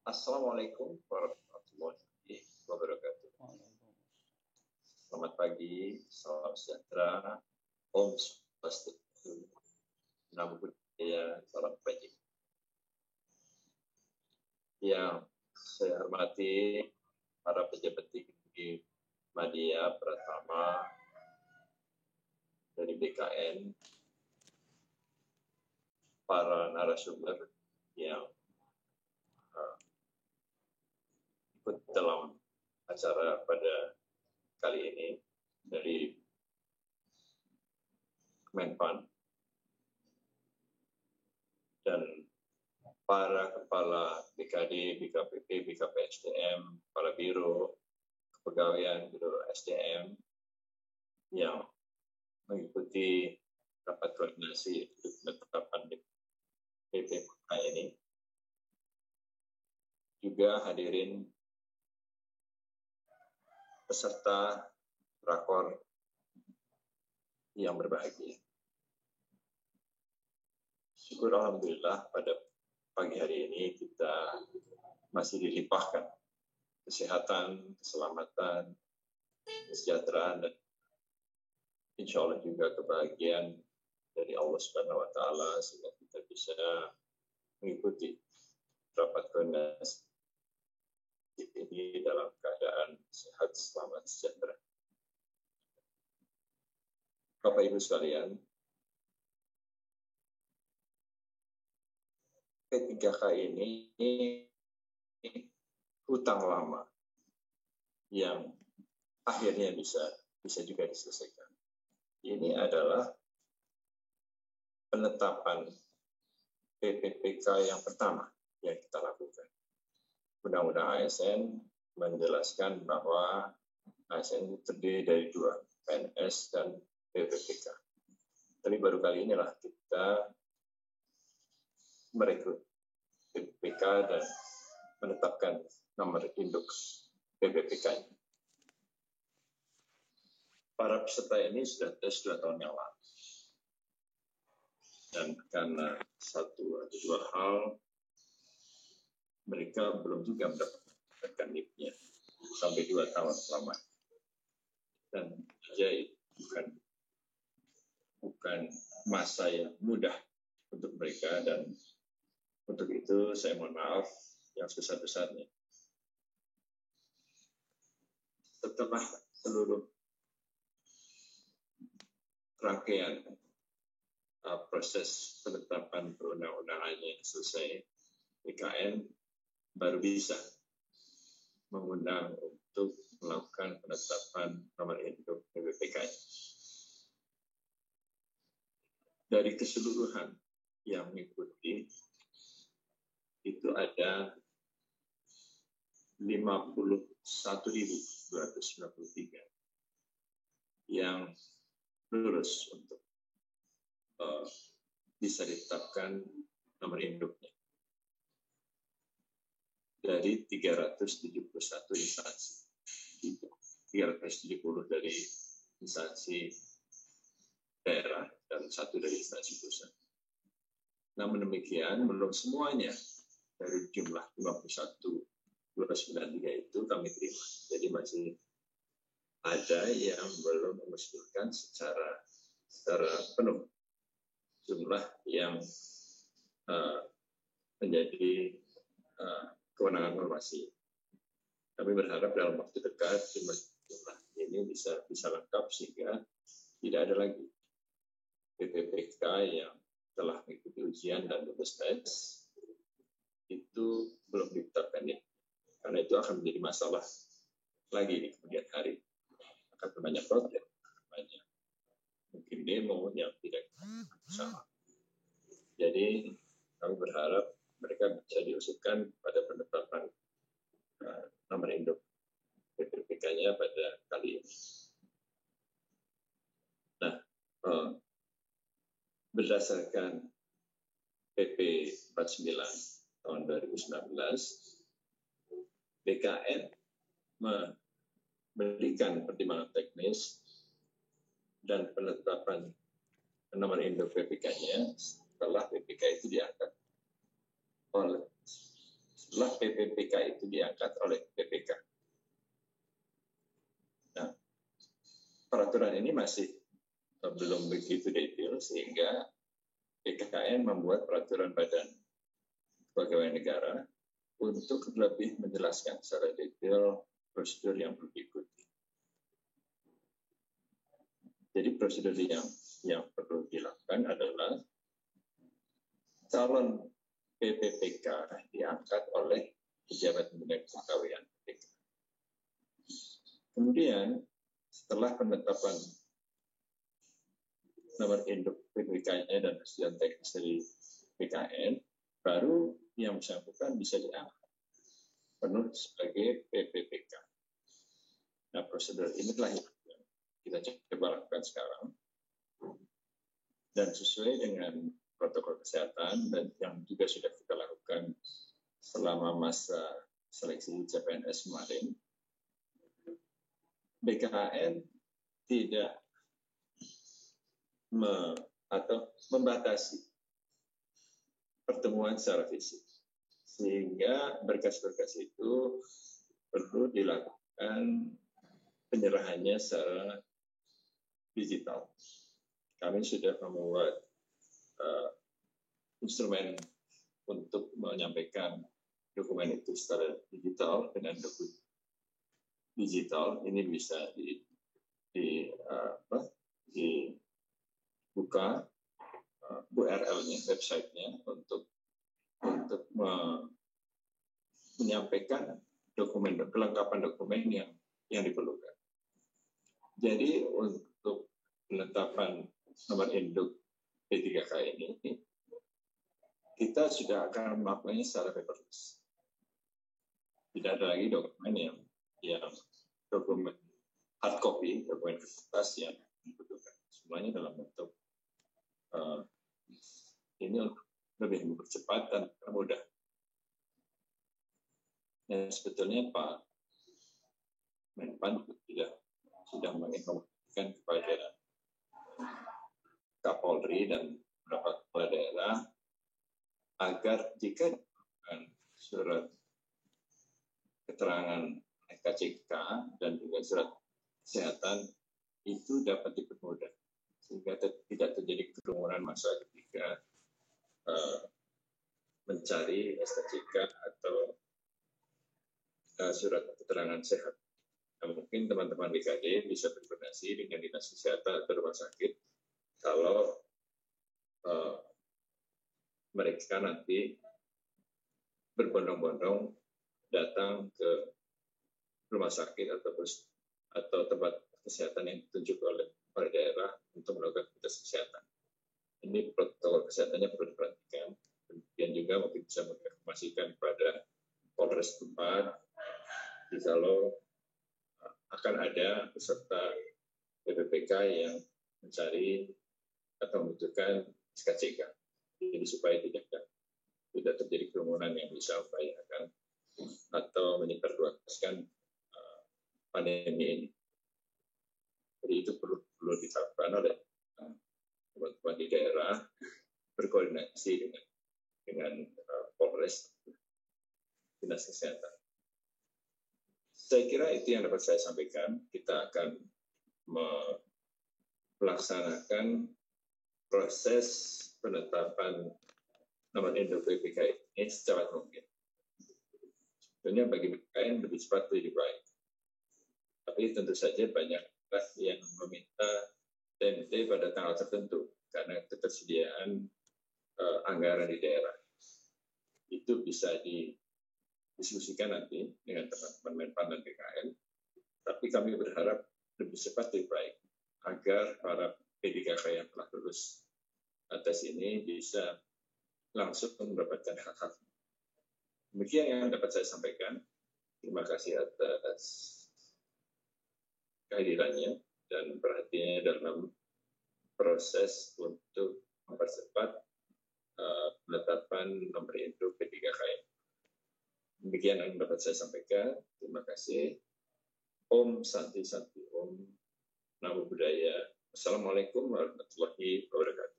Assalamualaikum warahmatullahi wabarakatuh. Selamat pagi, salam sejahtera, Om Swastiastu, Namo Buddhaya, salam kebajikan. Yang saya hormati para pejabat tinggi media Pratama dari BKN, para narasumber yang ikut dalam acara pada kali ini dari Kemenpan dan para kepala BKD, BKPP, BKPSDM, kepala biro kepegawaian, biro SDM yang mengikuti rapat koordinasi untuk penetapan PPK ini. Juga hadirin peserta rakor yang berbahagia. Syukur alhamdulillah pada pagi hari ini kita masih dilimpahkan kesehatan, keselamatan, kesejahteraan, dan insya Allah juga kebahagiaan dari Allah Subhanahu Wa Taala sehingga kita bisa mengikuti rapat koordinasi ini dalam keadaan sehat, selamat, sejahtera. Bapak Ibu sekalian, P3K ini hutang lama yang akhirnya bisa juga diselesaikan. Ini adalah penetapan PPPK yang pertama yang kita lakukan. Undang-Undang ASN menjelaskan bahwa ASN terdiri dari dua, PNS dan PPPK. Tapi baru kali inilah kita merekrut PPPK dan menetapkan nomor induk PPPK. Para peserta ini sudah tes 2 tahun yang lalu. Dan karena satu atau dua hal, mereka belum juga mendapatkan NIP-nya sampai 2 tahun selama. Dan jadi bukan masa yang mudah untuk mereka, dan untuk itu saya mohon maaf yang sebesar-besarnya. Setelah seluruh rangkaian proses penetapan perundang-undangannya selesai, BKN baru bisa mengundang untuk melakukan penetapan nomor induk PPPK. Dari keseluruhan yang mengikuti itu ada 51.293 yang lulus untuk bisa ditetapkan nomor induknya dari 371 instansi, 370 dari instansi daerah dan 1 dari instansi pusat. Namun demikian, belum semuanya dari jumlah 51.293 itu kami terima. Jadi masih ada yang belum mengusulkan secara penuh jumlah yang menjadi kewenangan formasi. Kami berharap dalam waktu dekat jumlah ini bisa lengkap sehingga tidak ada lagi PPPK yang telah mengikuti ujian dan lulus tes itu belum ditetapkan ya. Karena itu akan menjadi masalah lagi di kemudian hari. Akan banyak protes, banyak mungkin demo yang tidak sama. Jadi kami berharap mereka bisa diusulkan pada penetapan nomor induk PPPK-nya pada kali ini. Nah, berdasarkan PP 49 tahun 2019, BKN memberikan pertimbangan teknis dan penetapan nomor induk PPK-nya setelah PPK itu diangkat oleh setelah PPPK itu diangkat oleh PPK. Nah, peraturan ini masih belum begitu detail, sehingga BKKN membuat peraturan Badan Kepegawaian Negara untuk lebih menjelaskan secara detail prosedur yang perlu diikuti. Jadi prosedur yang perlu dilakukan adalah calon PPPK diangkat oleh pejabat Bidang Kepegawaian PPK. Kemudian setelah penetapan nomor induk PPK-nya dan persetujuan teknis dari BKN, baru yang bersangkutan bisa diangkat penuh sebagai PPPK. Nah, prosedur inilah yang kita coba lakukan sekarang, dan sesuai dengan protokol kesehatan dan yang juga sudah kita lakukan selama masa seleksi CPNS kemarin, BKN tidak membatasi pertemuan secara fisik, sehingga berkas-berkas itu perlu dilakukan penyerahannya secara digital. Kami sudah membuat instrumen untuk menyampaikan dokumen itu secara digital. Dengan dokumen digital ini bisa dibuka URL-nya, website-nya untuk menyampaikan dokumen, kelengkapan dokumen yang diperlukan. Jadi untuk penetapan nomor induk P3K ini, kita sudah akan melakukannya secara paperless. Tidak ada lagi dokumen yang dokumen hard copy, dokumen kertas yang dibutuhkan. Semuanya dalam bentuk ini lebih mempercepat dan mudah. Dan sebetulnya Pak Menpan sudah menginformasikan kepada Kapolri dan beberapa kepala daerah agar jika surat keterangan KCK dan juga surat kesehatan itu dapat dipermudah, sehingga tidak terjadi kerumunan massa ketika mencari SKCK atau surat keterangan sehat. Nah, mungkin teman-teman BKD bisa berkoordinasi dengan dinas kesehatan atau rumah sakit kalau mereka nanti berbondong-bondong datang ke rumah sakit atau tempat kesehatan yang ditunjuk oleh daerah untuk melakukan tes kesehatan. Ini protokol kesehatannya perlu diperhatikan. Kemudian juga mungkin bisa menginformasikan kepada Polres tempat kalau akan ada peserta PPPK yang mencari atau membutuhkan SKCK. Jadi supaya tidak terjadi kerumunan yang bisa membahayakan atau menyebarluaskan pandemi ini. Jadi itu perlu diterapkan oleh teman-teman di daerah, berkoordinasi dengan Polres, dinas kesehatan. Saya kira itu yang dapat saya sampaikan. Kita akan melaksanakan proses penetapan nomor induk PPK ini secepat mungkin. Tentunya bagi BKN lebih cepat lebih baik. Tapi tentu saja banyak yang meminta TMT pada tanggal tertentu karena ketersediaan anggaran di daerah. Itu bisa didiskusikan nanti dengan teman-teman Menpan dan BKN. Tapi kami berharap lebih cepat lebih baik agar para P3K yang telah lulus tes ini bisa langsung mendapatkan hak-hak. Demikian yang dapat saya sampaikan. Terima kasih atas kehadirannya dan perhatiannya dalam proses untuk mempercepat penetapan nomor induk P3K. Demikian yang dapat saya sampaikan. Terima kasih. Om Santi Santi, Om Namo Buddhaya. Assalamualaikum warahmatullahi wabarakatuh.